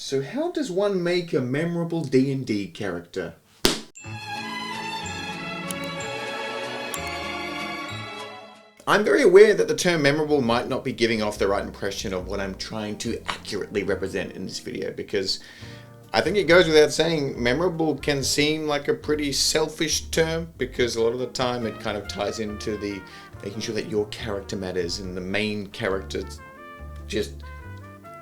So how does one make a memorable D&D character? I'm very aware that the term memorable might not be giving off the right impression of what I'm trying to accurately represent in this video, because I think it goes without saying, memorable can seem like a pretty selfish term, because a lot of the time it kind of ties into the making sure that your character matters and the main character just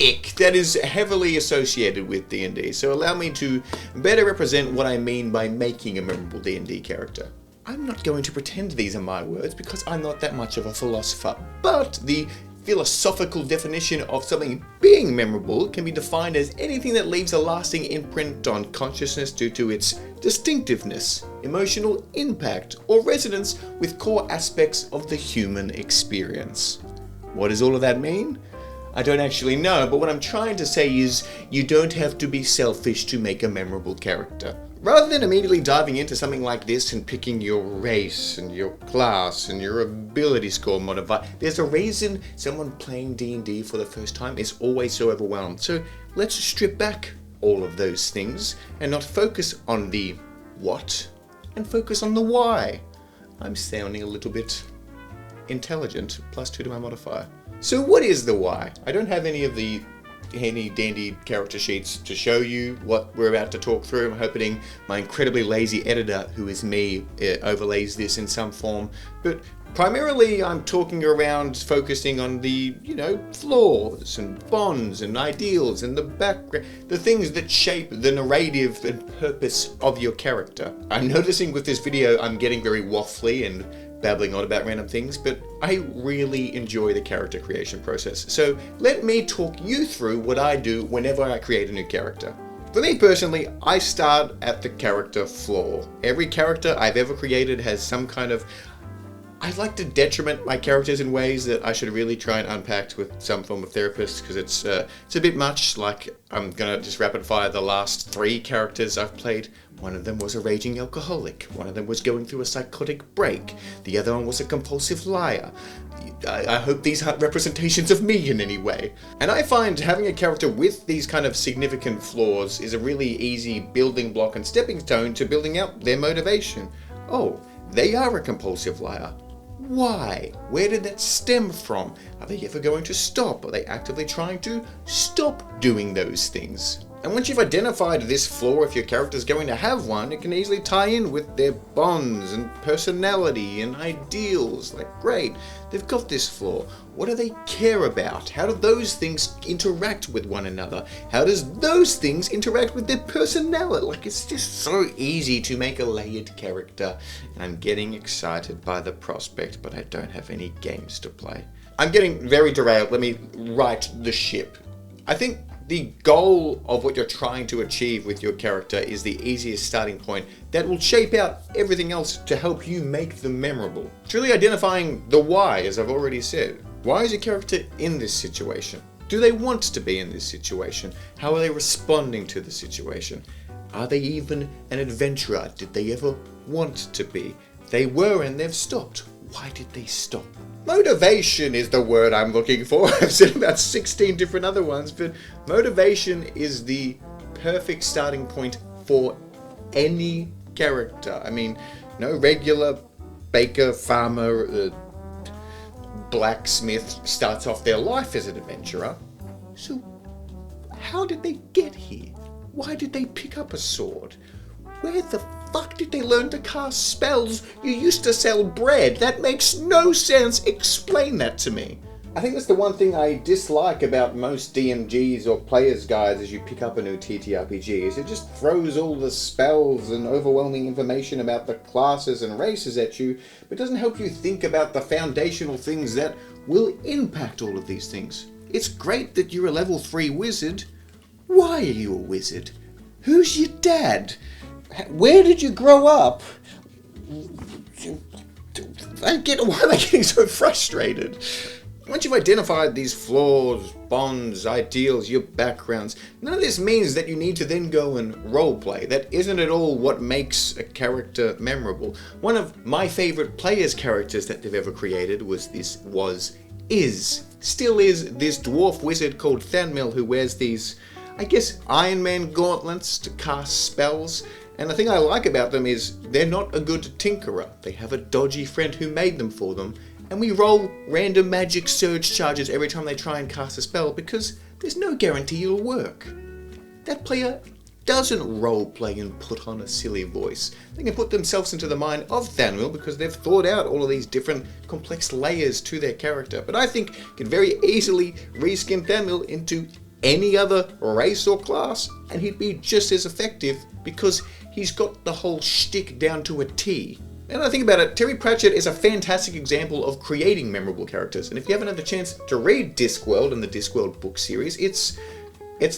ick that is heavily associated with D&D. So allow me to better represent what I mean by making a memorable D&D character. I'm not going to pretend these are my words because I'm not that much of a philosopher, but the philosophical definition of something being memorable can be defined as anything that leaves a lasting imprint on consciousness due to its distinctiveness, emotional impact, or resonance with core aspects of the human experience. What does all of that mean? I don't actually know, but what I'm trying to say is you don't have to be selfish to make a memorable character. Rather than immediately diving into something like this and picking your race and your class and your ability score modifier, there's a reason someone playing D&D for the first time is always so overwhelmed. So let's strip back all of those things and not focus on the what and focus on the why. I'm sounding a little bit intelligent, +2 to my modifier. So what is the why? I don't have any dandy character sheets to show you what we're about to talk through. I'm hoping my incredibly lazy editor, who is me, overlays this in some form. But primarily I'm talking around focusing on the, flaws and bonds and ideals and the background, the things that shape the narrative and purpose of your character. I'm noticing with this video I'm getting very waffly and babbling on about random things, but I really enjoy the character creation process. So let me talk you through what I do whenever I create a new character. For me personally, I start at the character flaw. Every character I've ever created has some kind of... I like to detriment my characters in ways that I should really try and unpack with some form of therapist, because it's a bit much. Like, I'm gonna just rapid fire the last 3 characters I've played. One of them was a raging alcoholic. One of them was going through a psychotic break. The other one was a compulsive liar. I hope these aren't representations of me in any way. And I find having a character with these kind of significant flaws is a really easy building block and stepping stone to building out their motivation. Oh, they are a compulsive liar. Why? Where did that stem from? Are they ever going to stop? Are they actively trying to stop doing those things? And once you've identified this flaw, if your character's going to have one, it can easily tie in with their bonds and personality and ideals. Like, great, they've got this flaw. What do they care about? How do those things interact with one another? How does those things interact with their personality? Like, it's just so easy to make a layered character. And I'm getting excited by the prospect, but I don't have any games to play. I'm getting very derailed. Let me right the ship. I think the goal of what you're trying to achieve with your character is the easiest starting point that will shape out everything else to help you make them memorable. It's really identifying the why, as I've already said. Why is your character in this situation? Do they want to be in this situation? How are they responding to the situation? Are they even an adventurer? Did they ever want to be? They were and they've stopped. Why did they stop? Motivation is the word I'm looking for. I've said about 16 different other ones, but motivation is the perfect starting point for any character. I mean, no regular baker, farmer, blacksmith starts off their life as an adventurer. So, how did they get here? Why did they pick up a sword? Where the fuck did they learn to cast spells? You used to sell bread. That makes no sense. Explain that to me. I think that's the one thing I dislike about most DMGs or players' guides as you pick up a new TTRPG, is it just throws all the spells and overwhelming information about the classes and races at you, but doesn't help you think about the foundational things that will impact all of these things. It's great that you're a level 3 wizard. Why are you a wizard? Who's your dad? Where did you grow up? Why am I getting so frustrated? Once you've identified these flaws, bonds, ideals, your backgrounds, none of this means that you need to then go and roleplay. That isn't at all what makes a character memorable. One of my favorite players' characters that they've ever created still is this dwarf wizard called Thanmil, who wears these, I guess, Iron Man gauntlets to cast spells. And the thing I like about them is they're not a good tinkerer. They have a dodgy friend who made them for them. And we roll random magic surge charges every time they try and cast a spell because there's no guarantee it'll work. That player doesn't roleplay and put on a silly voice. They can put themselves into the mind of Thaniel because they've thought out all of these different complex layers to their character. But I think you can very easily reskin Thaniel into any other race or class and he'd be just as effective because he's got the whole shtick down to a T. And I think about it, Terry Pratchett is a fantastic example of creating memorable characters. And if you haven't had the chance to read Discworld and the Discworld book series, it's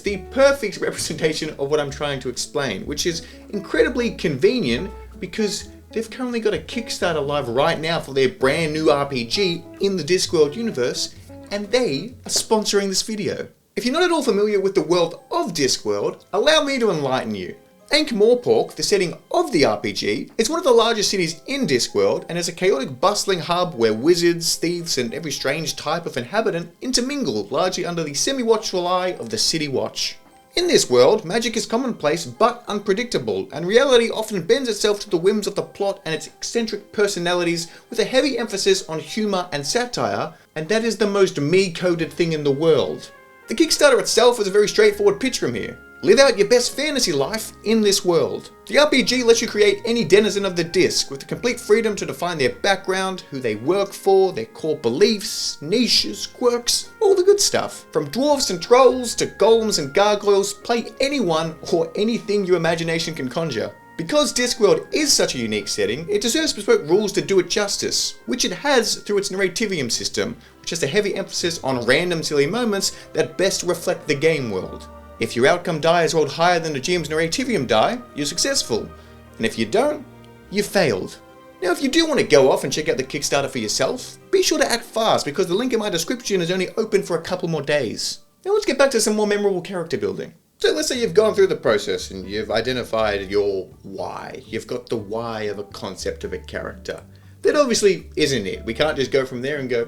the perfect representation of what I'm trying to explain, which is incredibly convenient because they've currently got a Kickstarter live right now for their brand new RPG in the Discworld universe, and they are sponsoring this video. If you're not at all familiar with the world of Discworld, allow me to enlighten you. Ankh-Morpork, the setting of the RPG, is one of the largest cities in Discworld and is a chaotic, bustling hub where wizards, thieves, and every strange type of inhabitant intermingle, largely under the semi-watchful eye of the City Watch. In this world, magic is commonplace but unpredictable, and reality often bends itself to the whims of the plot and its eccentric personalities with a heavy emphasis on humour and satire, and that is the most me-coded thing in the world. The Kickstarter itself is a very straightforward pitch from here. Live out your best fantasy life in this world. The RPG lets you create any denizen of the disc with the complete freedom to define their background, who they work for, their core beliefs, niches, quirks, all the good stuff. From dwarves and trolls to golems and gargoyles, play anyone or anything your imagination can conjure. Because Discworld is such a unique setting, it deserves bespoke rules to do it justice, which it has through its narrativium system, which has a heavy emphasis on random silly moments that best reflect the game world. If your outcome die is rolled higher than the GM's narrativium die, you're successful. And if you don't, you failed. Now if you do want to go off and check out the Kickstarter for yourself, be sure to act fast because the link in my description is only open for a couple more days. Now let's get back to some more memorable character building. So let's say you've gone through the process and you've identified your why. You've got the why of a concept of a character. That obviously isn't it. We can't just go from there and go,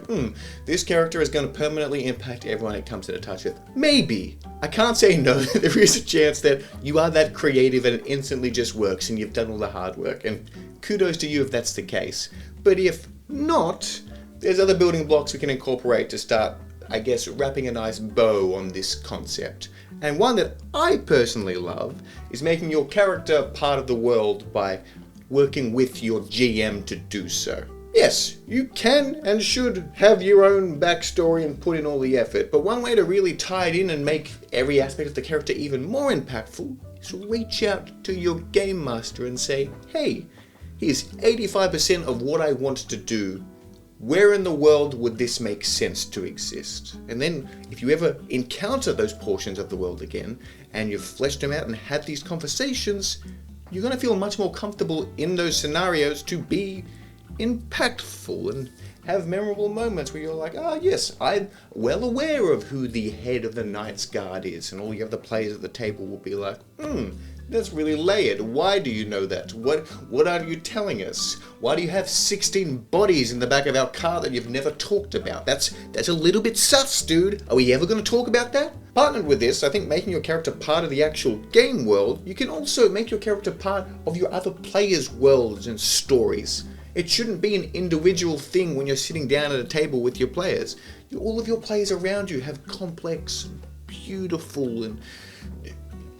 this character is going to permanently impact everyone it comes into touch with. Maybe. I can't say no. There is a chance that you are that creative and it instantly just works and you've done all the hard work. And kudos to you if that's the case. But if not, there's other building blocks we can incorporate to start, I guess, wrapping a nice bow on this concept. And one that I personally love is making your character part of the world by working with your GM to do so. Yes, you can and should have your own backstory and put in all the effort, but one way to really tie it in and make every aspect of the character even more impactful is to reach out to your game master and say, hey, here's 85% of what I want to do. Where in the world would this make sense to exist? And then if you ever encounter those portions of the world again and you've fleshed them out and had these conversations, you're going to feel much more comfortable in those scenarios to be impactful and have memorable moments where you're like, yes, I'm well aware of who the head of the Knight's Guard is, and all the other players at the table will be like, that's really layered. Why do you know that? What are you telling us? Why do you have 16 bodies in the back of our car that you've never talked about? That's a little bit sus, dude. Are we ever going to talk about that? Partnered with this, I think making your character part of the actual game world, you can also make your character part of your other players' worlds and stories. It shouldn't be an individual thing when you're sitting down at a table with your players. All of your players around you have complex, beautiful, and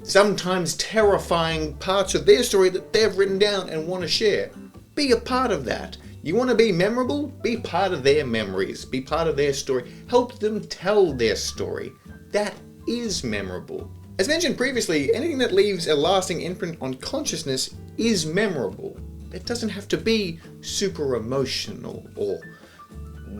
sometimes terrifying parts of their story that they've written down and want to share. Be a part of that. You want to be memorable? Be part of their memories. Be part of their story. Help them tell their story. That is memorable. As mentioned previously, anything that leaves a lasting imprint on consciousness is memorable. It doesn't have to be super emotional or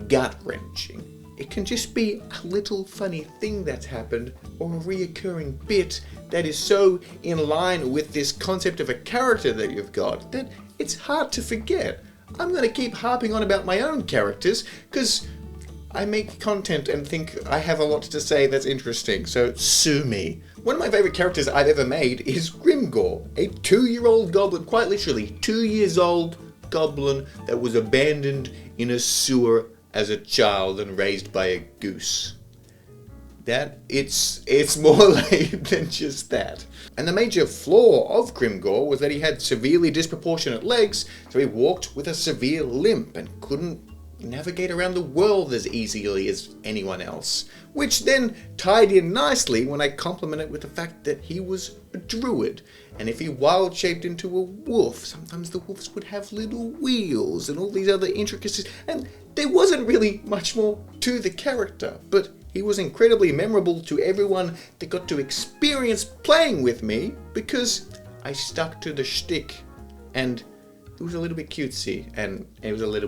gut-wrenching. It can just be a little funny thing that's happened or a reoccurring bit that is so in line with this concept of a character that you've got that it's hard to forget. I'm going to keep harping on about my own characters because I make content and think I have a lot to say that's interesting, so sue me. One of my favourite characters I've ever made is Grimgore, a 2-year-old goblin, quite literally 2 years old goblin that was abandoned in a sewer as a child and raised by a goose. that it's more layered than just that. And the major flaw of Grimgor was that he had severely disproportionate legs, so he walked with a severe limp and couldn't navigate around the world as easily as anyone else. Which then tied in nicely when I complimented with the fact that he was a druid. And if he wild shaped into a wolf, sometimes the wolves would have little wheels and all these other intricacies. And there wasn't really much more to the character, but he was incredibly memorable to everyone that got to experience playing with me because I stuck to the shtick, and it was a little bit cutesy, and it was a little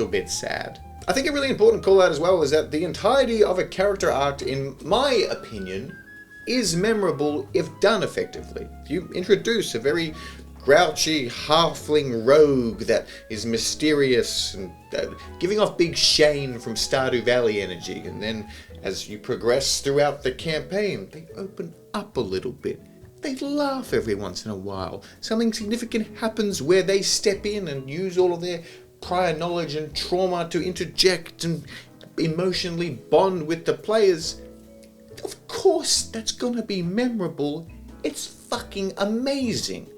bit sad. I think a really important call out as well is that the entirety of a character arc, in my opinion, is memorable if done effectively. If you introduce a very grouchy halfling rogue that is mysterious and giving off big Shane from Stardew Valley energy, and then as you progress throughout the campaign, they open up a little bit. They laugh every once in a while. Something significant happens where they step in and use all of their prior knowledge and trauma to interject and emotionally bond with the players. Of course that's gonna be memorable. It's fucking amazing.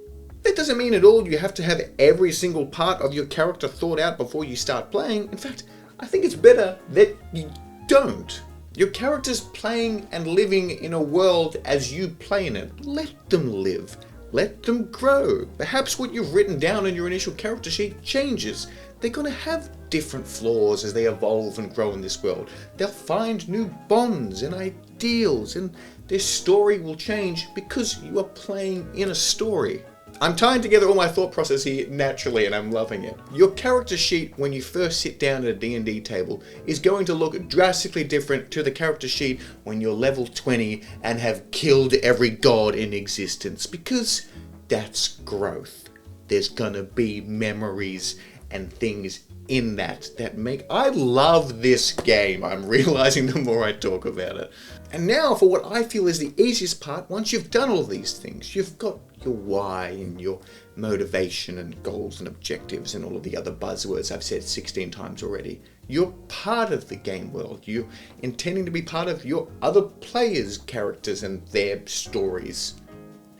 That doesn't mean at all you have to have every single part of your character thought out before you start playing. In fact, I think it's better that you don't. Your character's playing and living in a world as you play in it. Let them live. Let them grow. Perhaps what you've written down in your initial character sheet changes. They're going to have different flaws as they evolve and grow in this world. They'll find new bonds and ideals, and their story will change because you are playing in a story. I'm tying together all my thought process here naturally, and I'm loving it. Your character sheet when you first sit down at a D&D table is going to look drastically different to the character sheet when you're level 20 and have killed every god in existence, because that's growth. There's gonna be memories and things in that make... I love this game. I'm realizing the more I talk about it. And now for what I feel is the easiest part. Once you've done all these things, you've got your why and your motivation and goals and objectives and all of the other buzzwords I've said 16 times already. You're part of the game world. You're intending to be part of your other players' characters and their stories.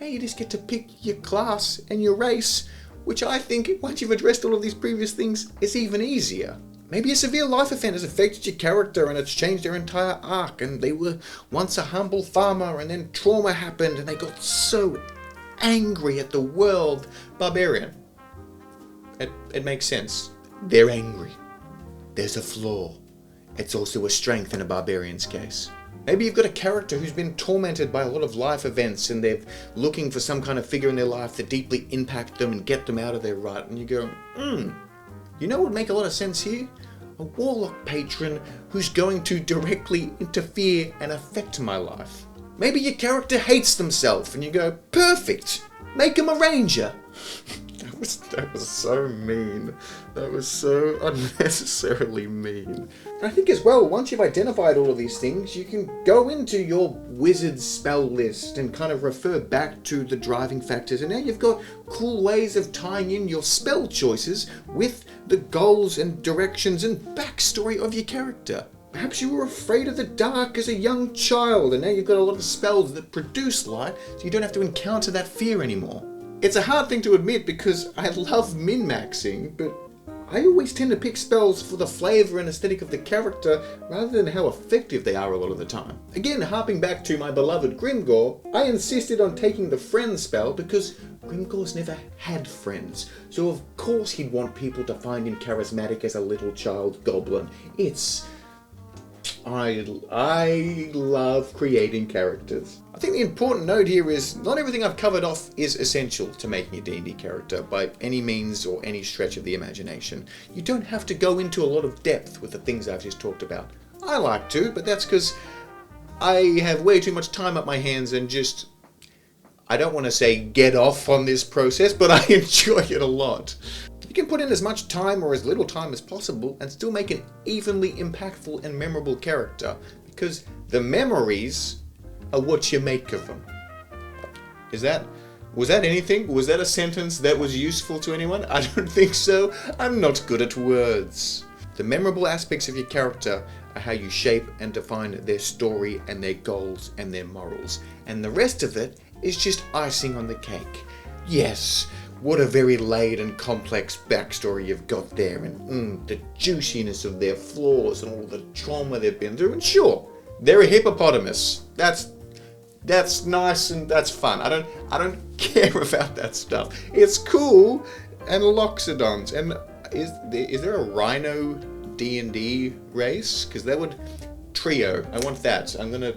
Now you just get to pick your class and your race, which I think, once you've addressed all of these previous things, is even easier. Maybe a severe life event has affected your character and it's changed their entire arc, and they were once a humble farmer and then trauma happened and they got so angry at the world. Barbarian. It makes sense. They're angry. There's a flaw. It's also a strength in a barbarian's case. Maybe you've got a character who's been tormented by a lot of life events and they're looking for some kind of figure in their life that deeply impact them and get them out of their rut, and you go, you know what would make a lot of sense here? A warlock patron who's going to directly interfere and affect my life. Maybe your character hates themselves and you go, perfect, make him a ranger. That was so mean. That was so unnecessarily mean. And I think as well, once you've identified all of these things, you can go into your wizard spell list and kind of refer back to the driving factors. And now you've got cool ways of tying in your spell choices with the goals and directions and backstory of your character. Perhaps you were afraid of the dark as a young child, and now you've got a lot of spells that produce light, so you don't have to encounter that fear anymore. It's a hard thing to admit because I love min-maxing, but I always tend to pick spells for the flavour and aesthetic of the character rather than how effective they are a lot of the time. Again, harping back to my beloved Grimgor, I insisted on taking the friend spell because Grimgor's never had friends, so of course he'd want people to find him charismatic as a little child goblin. I love creating characters. I think the important note here is not everything I've covered off is essential to making a D&D character by any means or any stretch of the imagination. You don't have to go into a lot of depth with the things I've just talked about. I like to, but that's because I have way too much time up my hands and just, I don't want to say get off on this process, but I enjoy it a lot. You can put in as much time or as little time as possible and still make an evenly impactful and memorable character, because the memories are what you make of them. Was that anything? Was that a sentence that was useful to anyone? I don't think so. I'm not good at words. The memorable aspects of your character are how you shape and define their story and their goals and their morals. And the rest of it is just icing on the cake. Yes, what a very layered and complex backstory you've got there, and the juiciness of their flaws and all the trauma they've been through. And sure, they're a hippopotamus. That's nice and that's fun. I don't care about that stuff. It's cool. And loxodons. And is there a rhino D&D race? Because that would trio. I want that. I'm gonna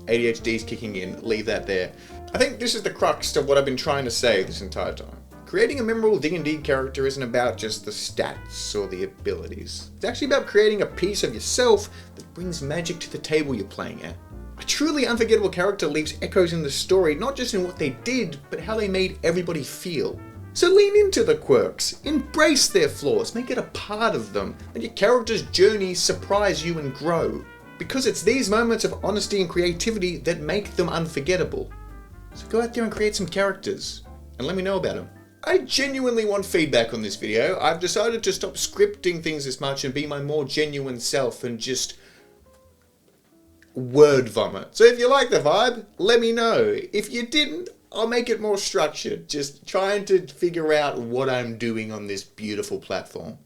ADHD's kicking in. Leave that there. I think this is the crux of what I've been trying to say this entire time. Creating a memorable D&D character isn't about just the stats or the abilities. It's actually about creating a piece of yourself that brings magic to the table you're playing at. A truly unforgettable character leaves echoes in the story, not just in what they did, but how they made everybody feel. So lean into the quirks, embrace their flaws, make it a part of them, let your character's journey surprise you and grow. Because it's these moments of honesty and creativity that make them unforgettable. So go out there and create some characters, and let me know about them. I genuinely want feedback on this video. I've decided to stop scripting things this much and be my more genuine self and just word vomit. So if you like the vibe, let me know. If you didn't, I'll make it more structured, just trying to figure out what I'm doing on this beautiful platform.